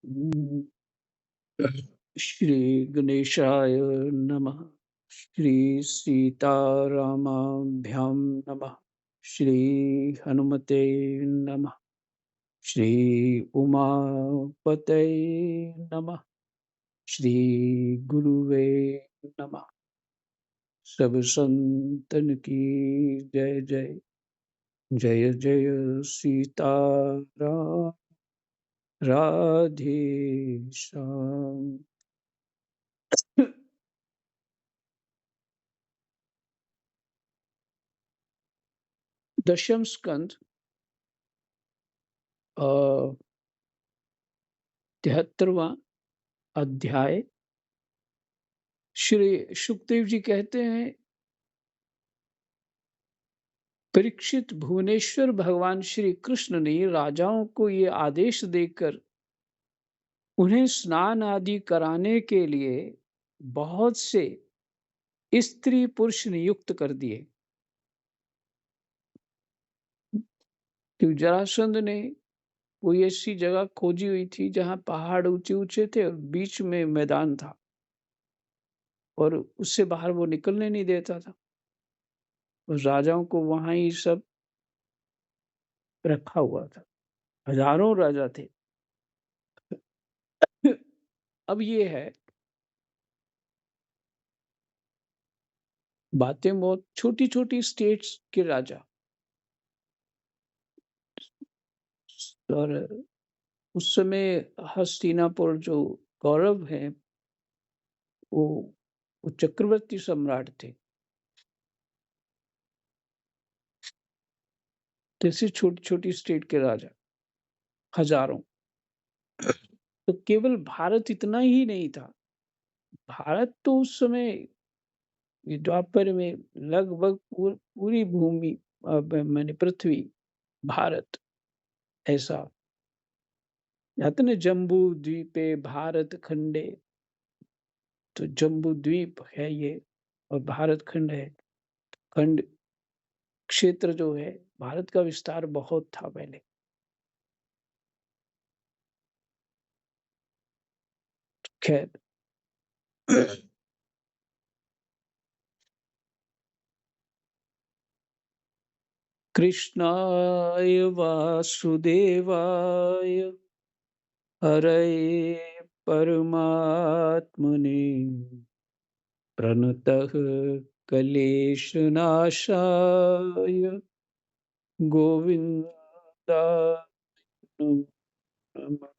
Mm. Shri गणेशाय नमः। श्री सीतारामाभ्यां नमः। श्री हनुमते नमः। श्री उमापते नमः। श्री गुरुवे नमः। सब संतन की जय जय। जय जय सीताराम। राधे श्याम। दशम स्कंद 73वां अध्याय। श्री सुखदेव जी कहते हैं, परीक्षित, भुवनेश्वर भगवान श्री कृष्ण ने राजाओं को ये आदेश देकर उन्हें स्नान आदि कराने के लिए बहुत से स्त्री पुरुष नियुक्त कर दिए। क्योंकि जरासंध ने कोई ऐसी जगह खोजी हुई थी जहां पहाड़ ऊंचे ऊंचे थे और बीच में मैदान था और उससे बाहर वो निकलने नहीं देता था। उस राजाओं को वहां ही सब रखा हुआ था। हजारों राजा थे। अब ये है, बातें बहुत छोटी छोटी स्टेट्स के राजा। और उस समय हस्तिनापुर जो कौरव है वो वो चक्रवर्ती सम्राट थे। जैसे छोटी छोटी स्टेट के राजा हजारों। तो केवल भारत इतना ही नहीं था। भारत तो उस समय ये द्वापर में लगभग पूरी भूमि, माने पृथ्वी, भारत ऐसा जाते ना, जम्बू द्वीपे भारत खंडे। तो जम्बू द्वीप है ये और भारत खंड है। खंड क्षेत्र जो है, भारत का विस्तार बहुत था पहले। खैर, कृष्णाय वासुदेवाय हरये परमात्मने प्रणतः क्लेशनाशाय गोविन्दाय नमः।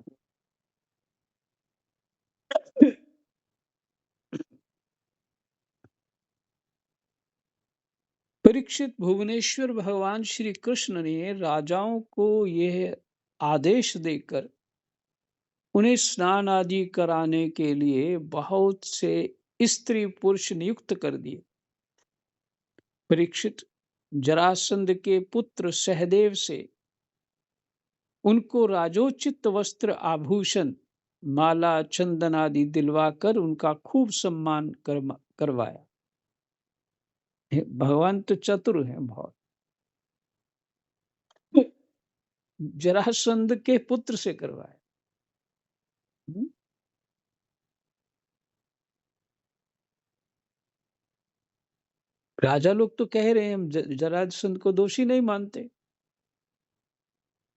परीक्षित, भुवनेश्वर भगवान श्री कृष्ण ने राजाओं को यह आदेश देकर उन्हें स्नान आदि कराने के लिए बहुत से स्त्री पुरुष नियुक्त कर दिए। परीक्षित, जरासंध के पुत्र सहदेव से उनको राजोचित वस्त्र आभूषण, माला, चंदन आदि दिलवाकर उनका खूब सम्मान करवाया। भगवान तो चतुर हैं बहुत। जरासंध के पुत्र से करवाया। हम्म? राजा लोग तो कह रहे हैं हम जरासंध को दोषी नहीं मानते,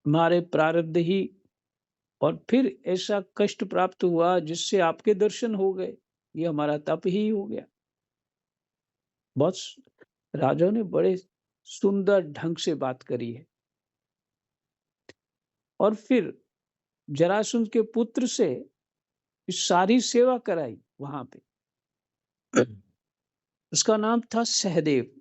हमारे प्रारब्ध ही, और फिर ऐसा कष्ट प्राप्त हुआ जिससे आपके दर्शन हो गए, ये हमारा तप ही हो गया। बहुत राजाओं ने बड़े सुंदर ढंग से बात करी है। और फिर जरासंध के पुत्र से सारी सेवा कराई वहां पे। उसका नाम था सहदेव।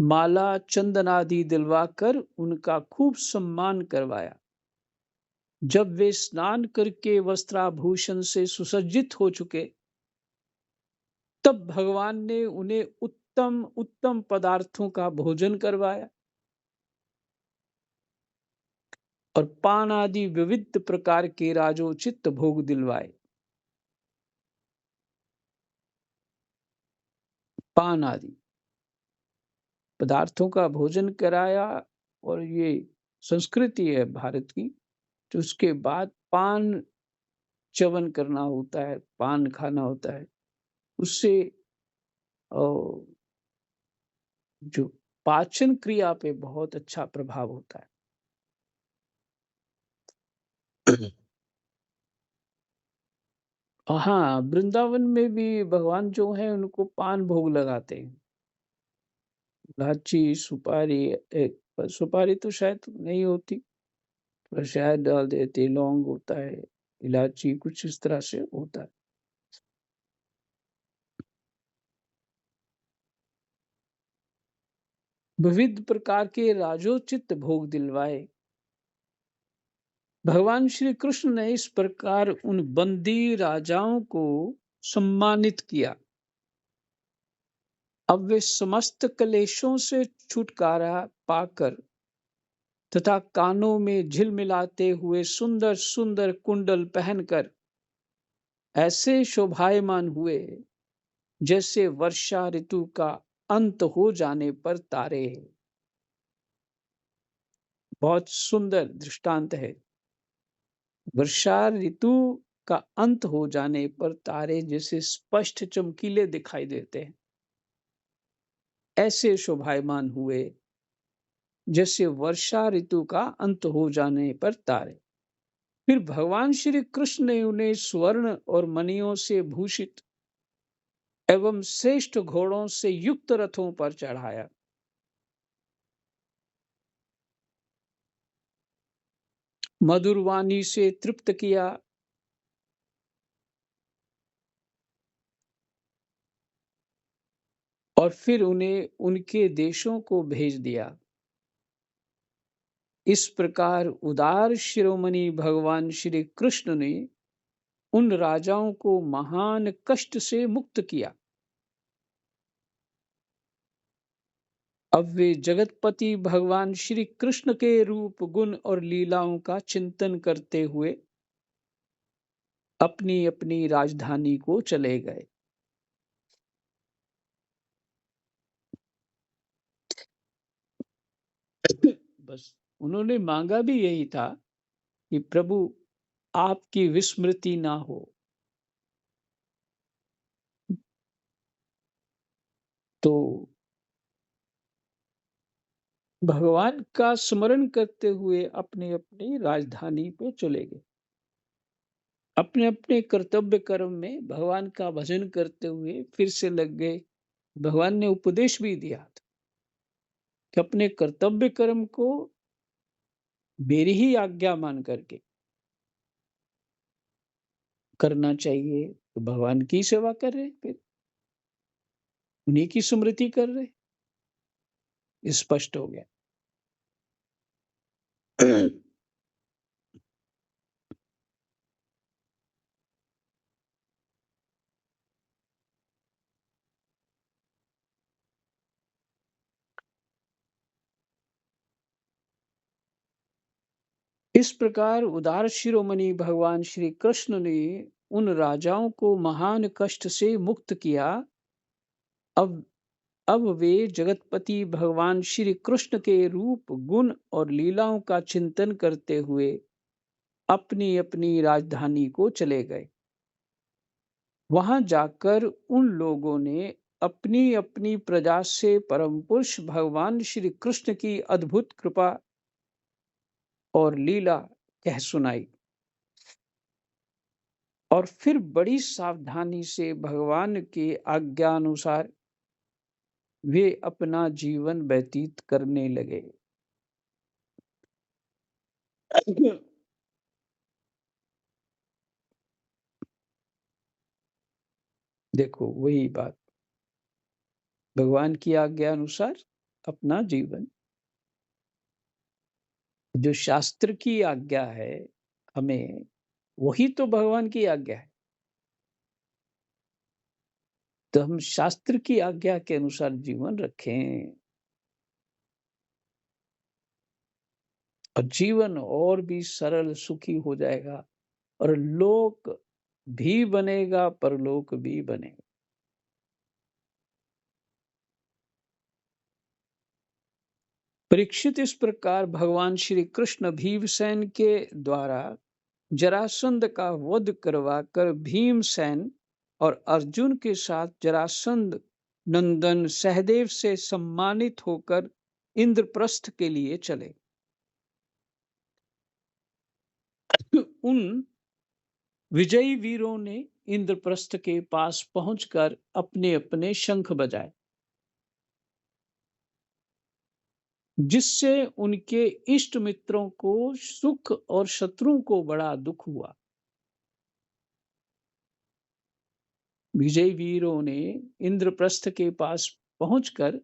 माला, चंदन आदि दिलवाकर उनका खूब सम्मान करवाया। जब वे स्नान करके वस्त्राभूषण से सुसज्जित हो चुके, तब भगवान ने उन्हें उत्तम उत्तम पदार्थों का भोजन करवाया और पान आदि विविध प्रकार के राजोचित भोग दिलवाए। पान आदि पदार्थों का भोजन कराया। और ये संस्कृति है भारत की तो उसके बाद पान च्यवन करना होता है, पान खाना होता है। उससे अ, जो पाचन क्रिया पे बहुत अच्छा प्रभाव होता है। हाँ, वृंदावन में भी भगवान जो हैं उनको पान भोग लगाते हैं। इलायची, सुपारी सुपारी तो शायद नहीं होती, पर शहद डाल देते, लौंग होता है, इलायची कुछ इस तरह से होता है। विविध प्रकार के राजोचित भोग दिलवाए। भगवान श्री कृष्ण ने इस प्रकार उन बंदी राजाओं को सम्मानित किया। अब वे समस्त क्लेशों से छुटकारा पाकर तथा कानों में झिलमिलाते हुए सुंदर सुंदर कुंडल पहनकर ऐसे शोभायमान हुए जैसे वर्षा ऋतु का अंत हो जाने पर तारे। बहुत सुंदर दृष्टांत है। वर्षा ऋतु का अंत हो जाने पर तारे जैसे स्पष्ट चमकीले दिखाई देते हैं, ऐसे शोभायमान हुए जैसे वर्षा ऋतु का अंत हो जाने पर तारे। फिर भगवान श्री कृष्ण ने उन्हें स्वर्ण और मणियों से भूषित एवं श्रेष्ठ घोड़ों से युक्त रथों पर चढ़ाया। मधुर वाणी से तृप्त किया और फिर उन्हें उनके देशों को भेज दिया। इस प्रकार उदार शिरोमणि भगवान श्री कृष्ण ने उन राजाओं को महान कष्ट से मुक्त किया। अब वे जगतपति भगवान श्री कृष्ण के रूप गुण और लीलाओं का चिंतन करते हुए अपनी अपनी राजधानी को चले गए। बस उन्होंने मांगा भी यही था कि प्रभु आपकी विस्मृति ना हो। तो भगवान का स्मरण करते हुए अपनी अपनी राजधानी पे चले गए। अपने अपने कर्तव्य कर्म में भगवान का भजन करते हुए फिर से लग गए। भगवान ने उपदेश भी दिया था कि अपने कर्तव्य कर्म को मेरी ही आज्ञा मान करके करना चाहिए। तो भगवान की सेवा कर रहे, फिर उन्हीं की स्मृति कर रहे, स्पष्ट हो गया। इस प्रकार उदार शिरोमणि भगवान श्री कृष्ण ने उन राजाओं को महान कष्ट से मुक्त किया। अब अब वे जगतपति भगवान श्री कृष्ण के रूप गुण और लीलाओं का चिंतन करते हुए अपनी अपनी राजधानी को चले गए। वहां जाकर उन लोगों ने अपनी अपनी प्रजा से परम पुरुष भगवान श्री कृष्ण की अद्भुत कृपा और लीला कह सुनाई और फिर बड़ी सावधानी से भगवान के आज्ञा अनुसार वे अपना जीवन व्यतीत करने लगे। देखो वही बात, भगवान की आज्ञा अनुसार अपना जीवन, जो शास्त्र की आज्ञा है हमें, वही तो भगवान की आज्ञा है। तो हम शास्त्र की आज्ञा के अनुसार जीवन रखें और जीवन और भी सरल सुखी हो जाएगा और लोक भी बनेगा, परलोक भी बनेगा। परीक्षित, इस प्रकार भगवान श्री कृष्ण भीमसेन के द्वारा जरासंध का वध करवाकर भीमसेन और अर्जुन के साथ जरासंध नंदन सहदेव से सम्मानित होकर इंद्रप्रस्थ के लिए चले। उन विजयी वीरों ने इंद्रप्रस्थ के पास पहुंचकर अपने अपने शंख बजाए, जिससे उनके इष्ट मित्रों को सुख और शत्रुओं को बड़ा दुख हुआ। विजयी वीरों ने इंद्रप्रस्थ के पास पहुंचकर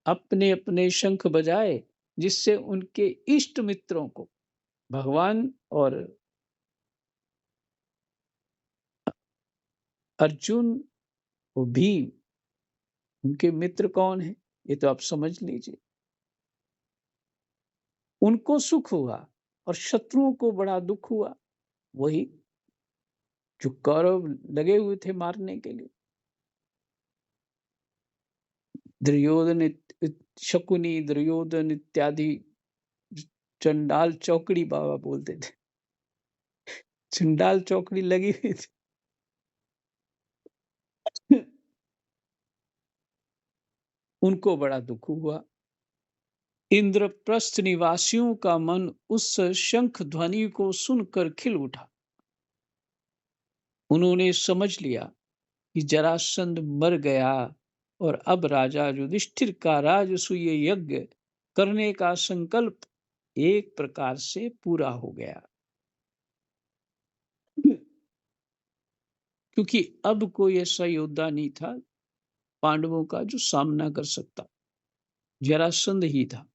अपने अपने शंख बजाए, जिससे उनके इष्ट मित्रों को, भगवान और अर्जुन और भीम, उनके मित्र कौन है ये तो आप समझ लीजिए, उनको सुख हुआ और शत्रुओं को बड़ा दुख हुआ। वही जो कौरव लगे हुए थे मारने के लिए, दुर्योधन शकुनी, दुर्योधन इत्यादि चंडाल चौकड़ी बाबा बोलते थे, चंडाल चौकड़ी लगी हुई थी। उनको बड़ा दुख हुआ। इंद्रप्रस्थ निवासियों का मन उस शंख ध्वनि को सुनकर खिल उठा। उन्होंने समझ लिया कि जरासंध मर गया और अब राजा युधिष्ठिर का राजसूय यज्ञ करने का संकल्प एक प्रकार से पूरा हो गया, क्योंकि अब कोई ऐसा योद्धा नहीं था पांडवों का जो सामना कर सकता, जरासंध ही था।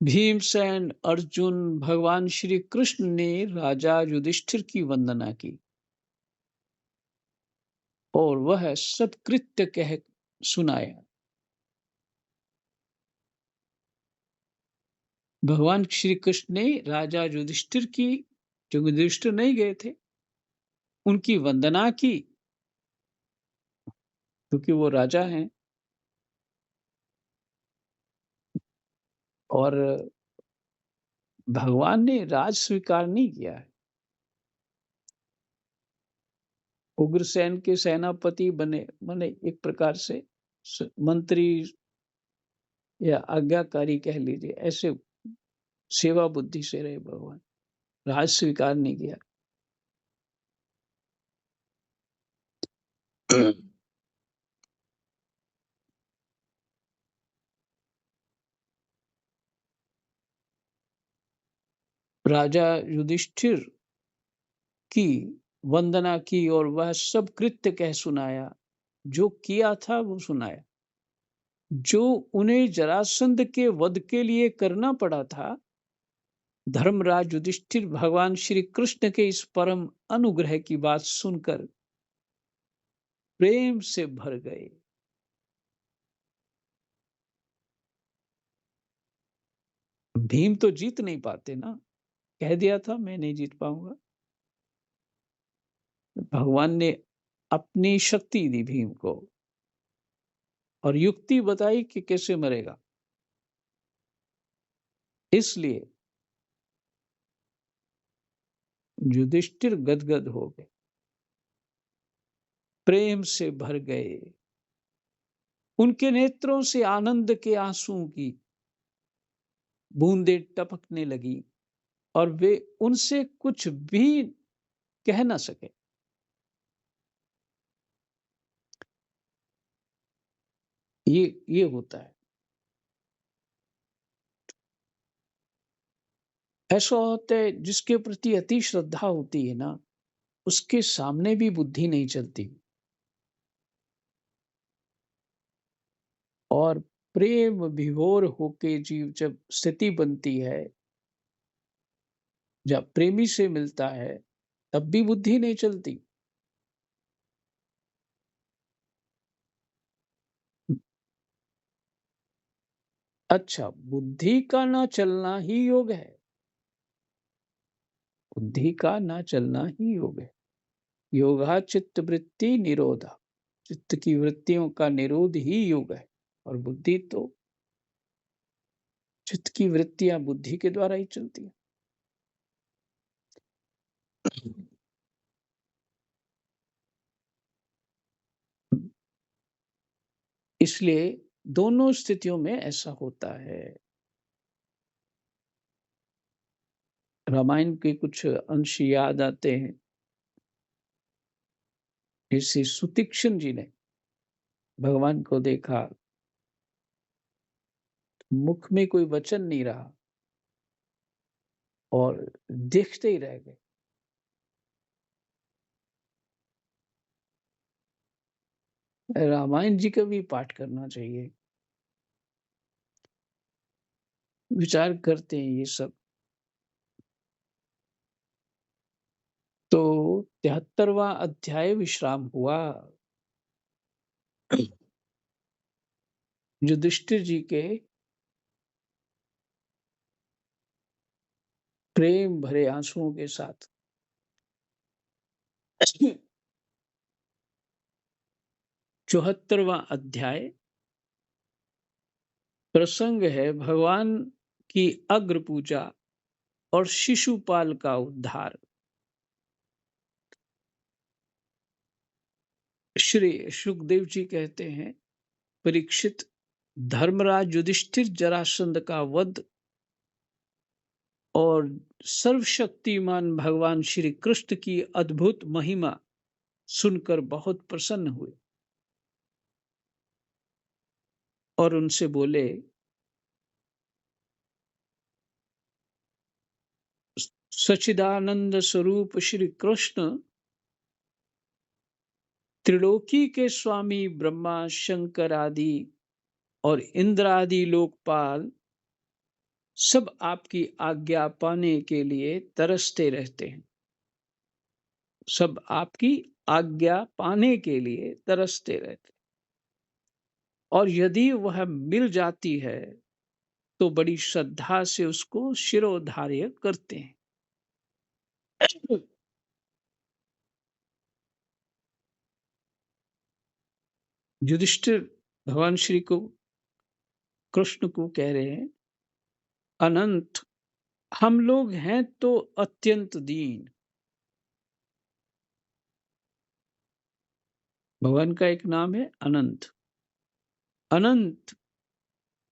भीमसेन, अर्जुन, भगवान श्री कृष्ण ने राजा युधिष्ठिर की वंदना की और वह सब कृत्य कह सुनाया। भगवान श्री कृष्ण ने राजा युधिष्ठिर की, जो युधिष्ठिर नहीं गए थे, उनकी वंदना की, क्योंकि वो राजा हैं। और भगवान ने राज स्वीकार नहीं किया है। उग्रसेन के सेनापति बने, माने एक प्रकार से मंत्री या आज्ञाकारी कह लीजिए, ऐसे सेवा बुद्धि से रहे भगवान, राज स्वीकार नहीं किया। राजा युधिष्ठिर की वंदना की और वह सब कृत्य कह सुनाया, जो किया था वो सुनाया, जो उन्हें जरासंध के वध के लिए करना पड़ा था। धर्मराज युधिष्ठिर भगवान श्री कृष्ण के इस परम अनुग्रह की बात सुनकर प्रेम से भर गए। भीम तो जीत नहीं पाते ना, कह दिया था मैं नहीं जीत पाऊंगा। भगवान ने अपनी शक्ति दी भीम को और युक्ति बताई कि कैसे मरेगा। इसलिए युधिष्ठिर गदगद हो गए, प्रेम से भर गए। उनके नेत्रों से आनंद के आंसुओं की बूंदें टपकने लगी और वे उनसे कुछ भी कह ना सके। ये होता है। ऐसा होता है जिसके प्रति अति श्रद्धा होती है ना, उसके सामने भी बुद्धि नहीं चलती और प्रेम विभोर होके जीव जब स्थिति बनती है, जब प्रेमी से मिलता है, तब भी बुद्धि नहीं चलती। अच्छा, बुद्धि का ना चलना ही योग है। बुद्धि का ना चलना ही योग है। योगा चित्त वृत्ति निरोधा, चित्त की वृत्तियों का निरोध ही योग है। और बुद्धि तो चित्त की वृत्तियां बुद्धि के द्वारा ही चलती हैं। इसलिए दोनों स्थितियों में ऐसा होता है। रामायण के कुछ अंश याद आते हैं। जैसे सुतीक्ष्ण जी ने भगवान को देखा, मुख में कोई वचन नहीं रहा और देखते ही रह गए। रामायण जी का भी पाठ करना चाहिए। विचार करते हैं ये सब। तो 73वां अध्याय विश्राम हुआ। युधिष्ठिर जी के प्रेम भरे आंसुओं के साथ 74वां अध्याय प्रसंग है भगवान की अग्र पूजा और शिशुपाल का उद्धार। श्री सुखदेव जी कहते हैं, परीक्षित, धर्मराज युधिष्ठिर जरासंध का वध और सर्वशक्तिमान भगवान श्री कृष्ण की अद्भुत महिमा सुनकर बहुत प्रसन्न हुए और उनसे बोले, सच्चिदानंद स्वरूप श्री कृष्ण त्रिलोकी के स्वामी ब्रह्मा शंकर आदि और इंद्र आदि लोकपाल सब आपकी आज्ञा पाने के लिए तरसते रहते हैं। सब आपकी आज्ञा पाने के लिए तरसते रहते हैं। और यदि वह मिल जाती है तो बड़ी श्रद्धा से उसको शिरोधार्य करते हैं। युधिष्ठिर भगवान श्री को कृष्ण को कह रहे हैं, अनंत, हम लोग हैं तो अत्यंत दीन। भगवान का एक नाम है अनंत। अनंत,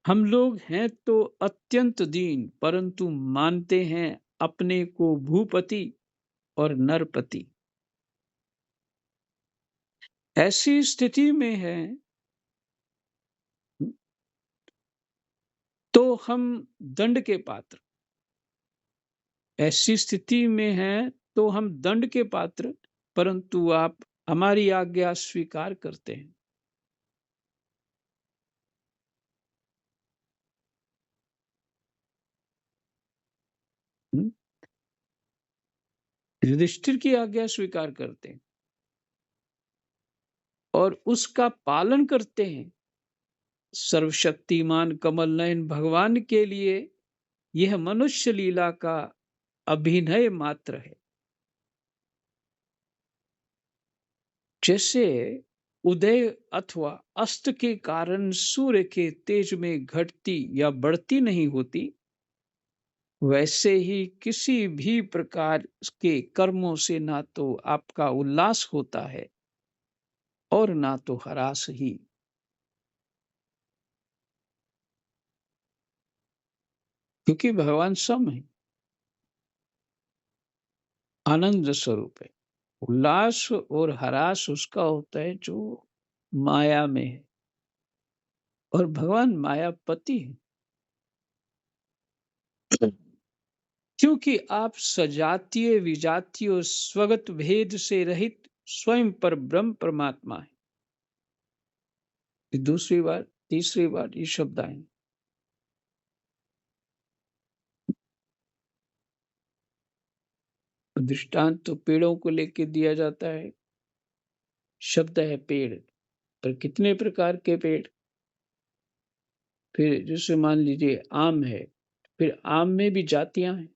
हम लोग हैं तो अत्यंत दीन, परंतु मानते हैं अपने को भूपति और नरपति। ऐसी स्थिति में है तो हम दंड के पात्र। ऐसी स्थिति में है तो हम दंड के पात्र, परंतु आप हमारी आज्ञा स्वीकार करते हैं। हम्म? युधिष्ठिर की आज्ञा स्वीकार करते हैं और उसका पालन करते हैं। सर्वशक्तिमान कमल नयन भगवान के लिए यह मनुष्य लीला का अभिनय मात्र है। जैसे उदय अथवा अस्त के कारण सूर्य के तेज में घटती या बढ़ती नहीं होती, वैसे ही किसी भी प्रकार के कर्मों से ना तो आपका उल्लास होता है और ना तो हरास ही। क्योंकि भगवान सम है, आनंद स्वरूप है। उल्लास और हरास उसका होता है जो माया में है, और भगवान मायापति है। क्योंकि आप सजातीय विजातीय स्वगत भेद से रहित स्वयं पर ब्रह्म परमात्मा है। ये दूसरी बार तीसरी बार ये शब्द आए। दृष्टांत तो पेड़ों को लेके दिया जाता है। शब्द है पेड़, पर कितने प्रकार के पेड़। फिर जैसे मान लीजिए आम है, फिर आम में भी जातियां हैं।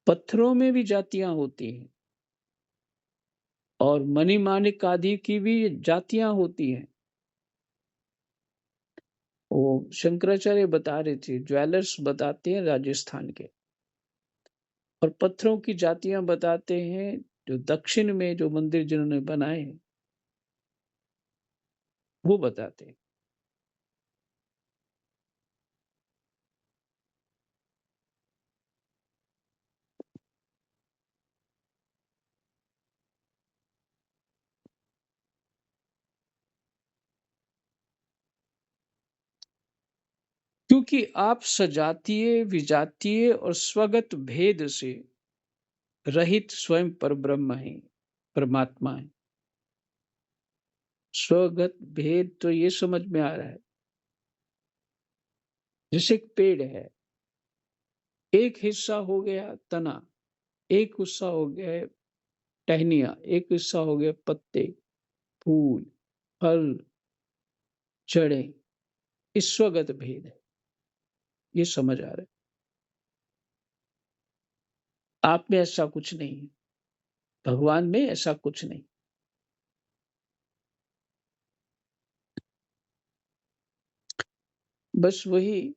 पत्थरों में भी जातियां होती हैं और मणिमाणिक आदि की भी जातियां होती हैं। वो शंकराचार्य बता रहे थे, ज्वेलर्स बताते हैं राजस्थान के, और पत्थरों की जातियां बताते हैं जो दक्षिण में जो मंदिर जिन्होंने बनाए हैं वो बताते हैं। क्योंकि आप सजातीय, विजातीय और स्वगत भेद से रहित स्वयं परब्रह्म है, परमात्मा है। स्वगत भेद तो ये समझ में आ रहा है, जैसे एक पेड़ है, एक हिस्सा हो गया तना, एक हिस्सा हो गया टहनियाँ, एक हिस्सा हो गया पत्ते, फूल, फल, जड़ें। इस स्वगत भेद है, ये समझ आ रहा है। आप में ऐसा कुछ नहीं है, भगवान में ऐसा कुछ नहीं। बस वही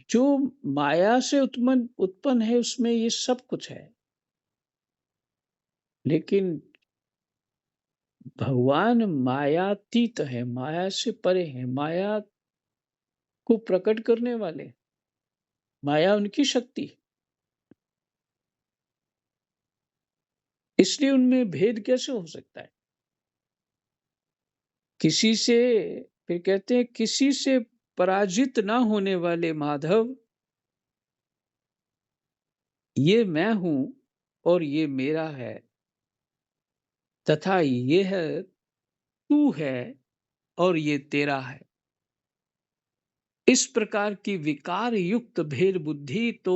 जो माया से उत्पन्न उत्पन्न है उसमें ये सब कुछ है। लेकिन भगवान मायातीत है, माया से परे है, माया को प्रकट करने वाले, माया उनकी शक्ति है। इसलिए उनमें भेद कैसे हो सकता है? किसी से, फिर कहते हैं किसी से पराजित ना होने वाले माधव, ये मैं हूं और ये मेरा है, तथा ये है तू है और ये तेरा है। इस प्रकार की विकार युक्त भेद बुद्धि तो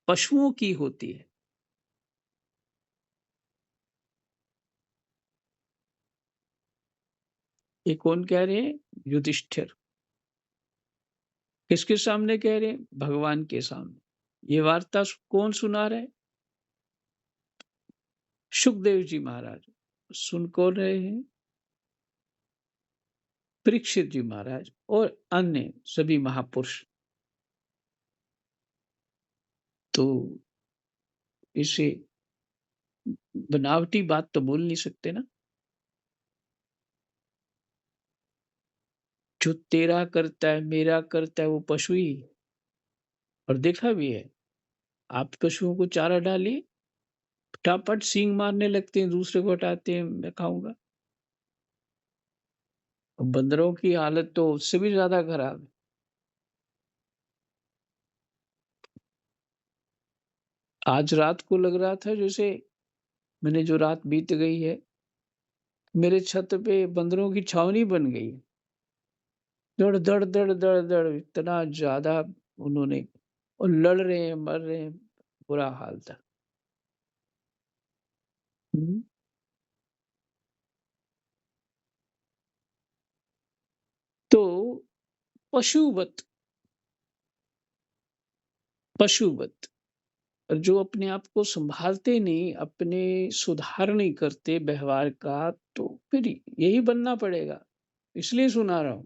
पशुओं की होती है। ये कौन कह रहे हैं? युधिष्ठिर। किसके सामने कह रहे हैं? भगवान के सामने। ये वार्ता कौन सुना रहा है? सुखदेव जी महाराज। सुन कौन रहे हैं? परीक्षित जी महाराज और अन्य सभी महापुरुष। तो इसे बनावटी बात तो बोल नहीं सकते ना। जो तेरा करता है, मेरा करता है, वो पशु ही है। और देखा भी है, आप पशुओं को चारा डालिए, फटाफट सींग मारने लगते हैं, दूसरे को हटाते हैं, मैं खाऊंगा। और बंदरों की हालत तो उससे भी ज्यादा खराब है। आज रात को लग रहा था जैसे, मैंने जो रात बीत गई है, मेरे छत पे बंदरों की छावनी बन गई है। दड़ दड़ दड़ दड़ दड़ इतना ज्यादा उन्होंने, और लड़ रहे हैं, मर रहे हैं, बुरा हाल था। हम्म। तो पशुवत, पशुवत, और जो अपने आप को संभालते नहीं, अपने सुधार नहीं करते व्यवहार का, तो फिर यही बनना पड़ेगा। इसलिए सुना रहा हूं।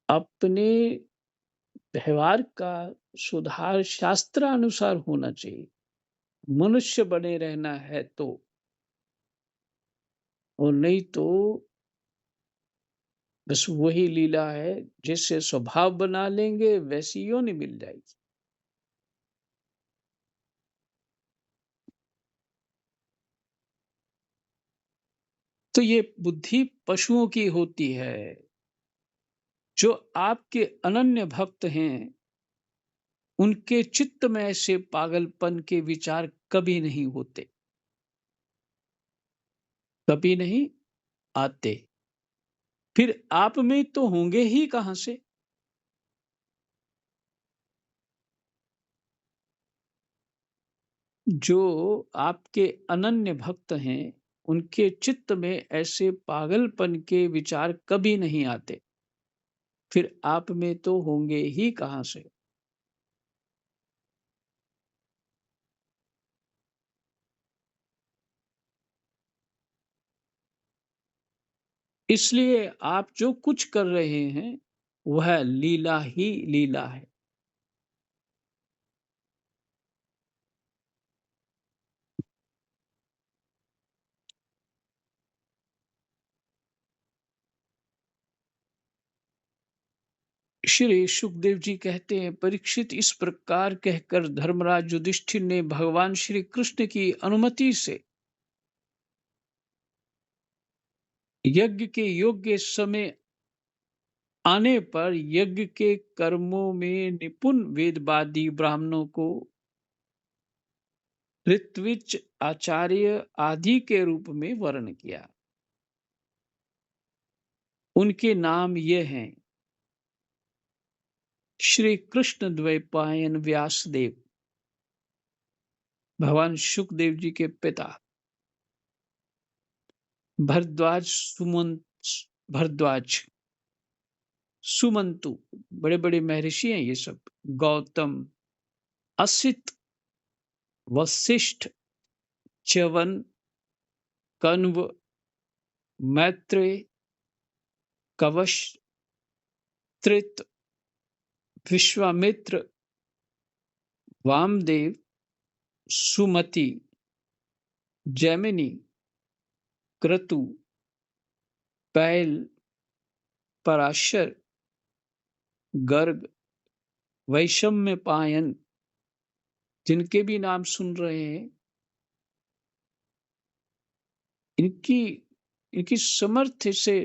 अपने व्यवहार का सुधार शास्त्रानुसार होना चाहिए। मनुष्य बने रहना है तो, और नहीं तो बस वही लीला है, जिससे स्वभाव बना लेंगे वैसी योनि मिल जाएगी। तो ये बुद्धि पशुओं की होती है। जो आपके अनन्य भक्त हैं, उनके चित्त में ऐसे पागलपन के विचार कभी नहीं होते, कभी नहीं आते। फिर आप में तो होंगे ही कहां से? जो आपके अनन्य भक्त हैं, उनके चित्त में ऐसे पागलपन के विचार कभी नहीं आते। फिर आप में तो होंगे ही कहां से? इसलिए आप जो कुछ कर रहे हैं, वह लीला ही लीला है। श्री सुखदेव जी कहते हैं, परीक्षित, इस प्रकार कहकर धर्मराज युधिष्ठिर ने भगवान श्री कृष्ण की अनुमति से यज्ञ के योग्य समय आने पर यज्ञ के कर्मों में निपुण वेदवादी ब्राह्मणों को ऋत्विज, आचार्य आदि के रूप में वर्ण किया। उनके नाम ये हैं: श्री कृष्ण द्वैपायन व्यासदेव, भगवान सुखदेव जी के पिता, भरद्वाज भरद्वाज, सुमंतु, बड़े बड़े महर्षि हैं ये सब, गौतम, असित, वशिष्ठ, च्यवन, कण्व, मैत्रेय, कवश, त्रित, विश्वामित्र, वामदेव, सुमति, जैमिनी, क्रतु, पैल, पराशर, गर्ग, वैशम्यपायन, जिनके भी नाम सुन रहे हैं, इनकी इनकी समर्थ से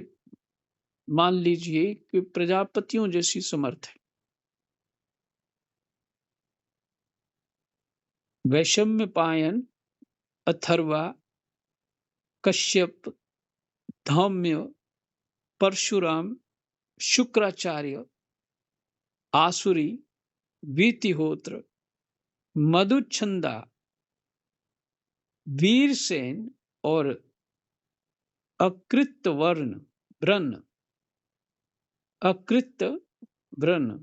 मान लीजिए कि प्रजापतियों जैसी समर्थ है। वैशम्यपायन, अथर्वा, कश्यप, धौम्य, परशुराम, शुक्राचार्य, आसुरी, वीतिहोत्र, मधुच्छंदा, वीरसेन और अकृतवर्ण वर्ण अकृत वर्ण।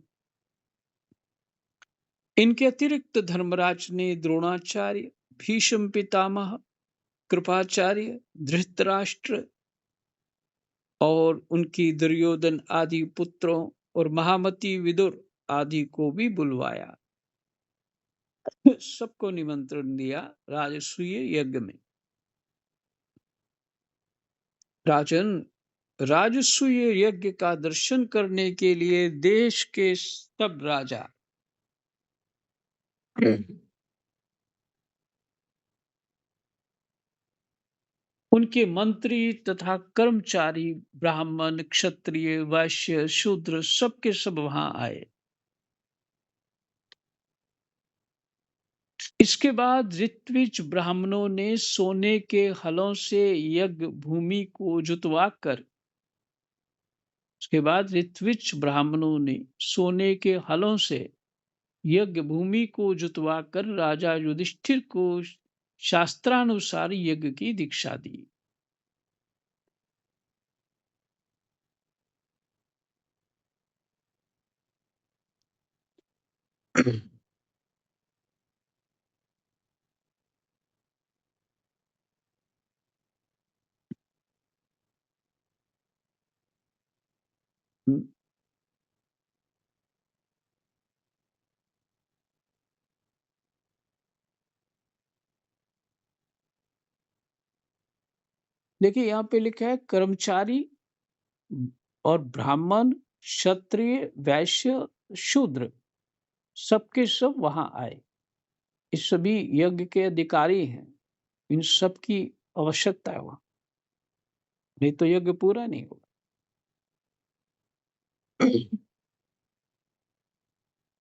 इनके अतिरिक्त धर्मराज ने द्रोणाचार्य, भीष्म पितामह, कृपाचार्य, धृतराष्ट्र और उनकी दुर्योधन आदि पुत्रों और महामती विदुर आदि को भी बुलवाया। सबको निमंत्रण दिया राजसूय यज्ञ में। राजन, राजसूय यज्ञ का दर्शन करने के लिए देश के सब राजा उनके मंत्री तथा कर्मचारी, ब्राह्मण, क्षत्रिय, वैश्य, शूद्र, सबके सब वहां आए। इसके बाद ऋत्विज ब्राह्मणों ने सोने के हलों से यज्ञ भूमि को जुतवा कर उसके बाद ऋत्विज ब्राह्मणों ने सोने के हलों से यज्ञ भूमि को जुतवा कर राजा युधिष्ठिर को शास्त्रानुसार यज्ञ की दीक्षा दी। देखिए यहाँ पे लिखा है कर्मचारी और ब्राह्मण, क्षत्रिय, वैश्य, शूद्र, सबके सब वहां आए। ये सभी यज्ञ के अधिकारी हैं। इन सब की आवश्यकता है वहां, नहीं तो यज्ञ पूरा नहीं होगा।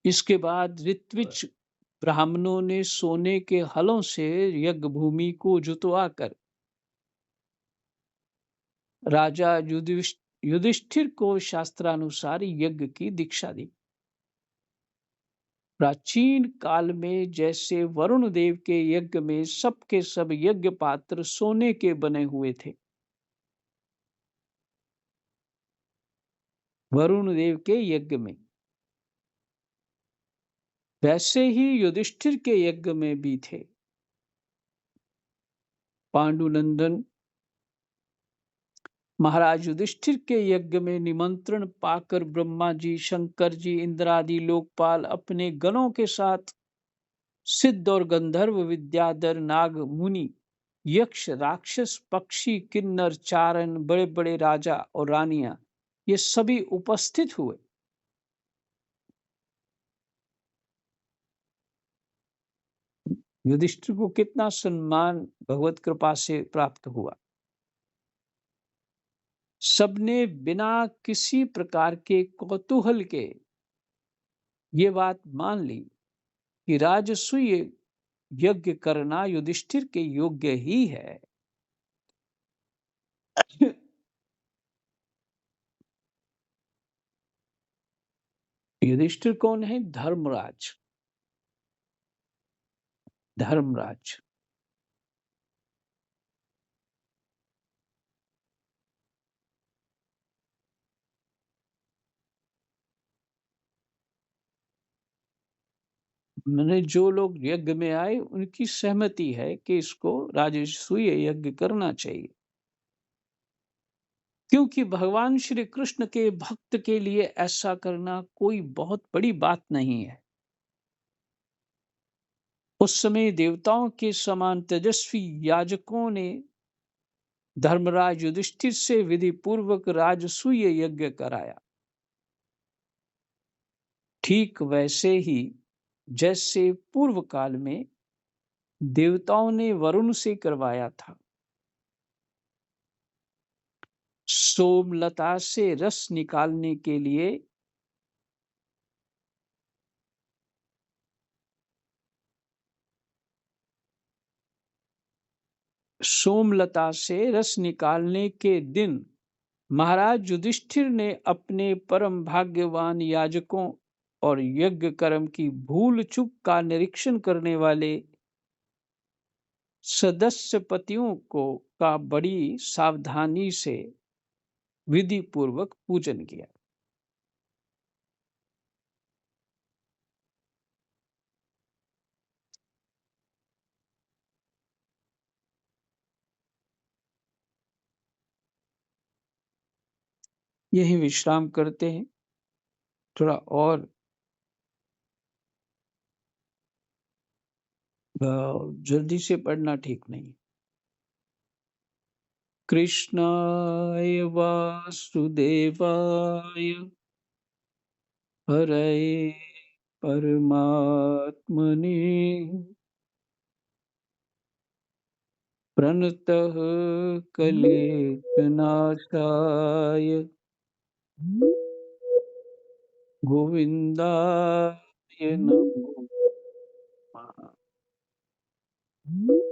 इसके बाद ऋत्विज ब्राह्मणों ने सोने के हलों से यज्ञ भूमि को जुतवा कर राजा युधिष्ठिर को शास्त्रानुसार यज्ञ की दीक्षा दी। प्राचीन काल में जैसे वरुण देव के यज्ञ में सबके सब यज्ञ पात्र सोने के बने हुए थे, वरुण देव के यज्ञ में, वैसे ही युधिष्ठिर के यज्ञ में भी थे। पांडुनंदन महाराज युधिष्ठिर के यज्ञ में निमंत्रण पाकर ब्रह्मा जी, शंकर जी, इंद्रादि लोकपाल अपने गणों के साथ सिद्ध और गंधर्व, विद्याधर, नाग, मुनि, यक्ष, राक्षस, पक्षी, किन्नर, चारण, बड़े बड़े राजा और रानियां, ये सभी उपस्थित हुए। युधिष्ठिर को कितना सम्मान भगवत कृपा से प्राप्त हुआ। सबने बिना किसी प्रकार के कौतूहल के ये बात मान ली कि राजसूय यज्ञ करना युधिष्ठिर के योग्य ही है। युधिष्ठिर कौन है? धर्मराज। धर्मराज मैंने जो लोग यज्ञ में आए उनकी सहमति है कि इसको राजसूय यज्ञ करना चाहिए, क्योंकि भगवान श्री कृष्ण के भक्त के लिए ऐसा करना कोई बहुत बड़ी बात नहीं है। उस समय देवताओं के समान तेजस्वी याजकों ने धर्मराज युधिष्ठिर से विधि पूर्वक राजसूय यज्ञ कराया, ठीक वैसे ही जैसे पूर्व काल में देवताओं ने वरुण से करवाया था। सोमलता से रस निकालने के लिए सोमलता से रस निकालने के दिन महाराज युधिष्ठिर ने अपने परम भाग्यवान याजकों और यज्ञ कर्म की भूल चूक का निरीक्षण करने वाले सदस्य पतियों को का बड़ी सावधानी से विधि पूर्वक पूजन किया। यही विश्राम करते हैं, थोड़ा और जल्दी से पढ़ना ठीक नहीं। कृष्णाय वासुदेवाय हरये परमात्मने प्रणतः कलेशनाशाय गोविन्दाय नमो नमः।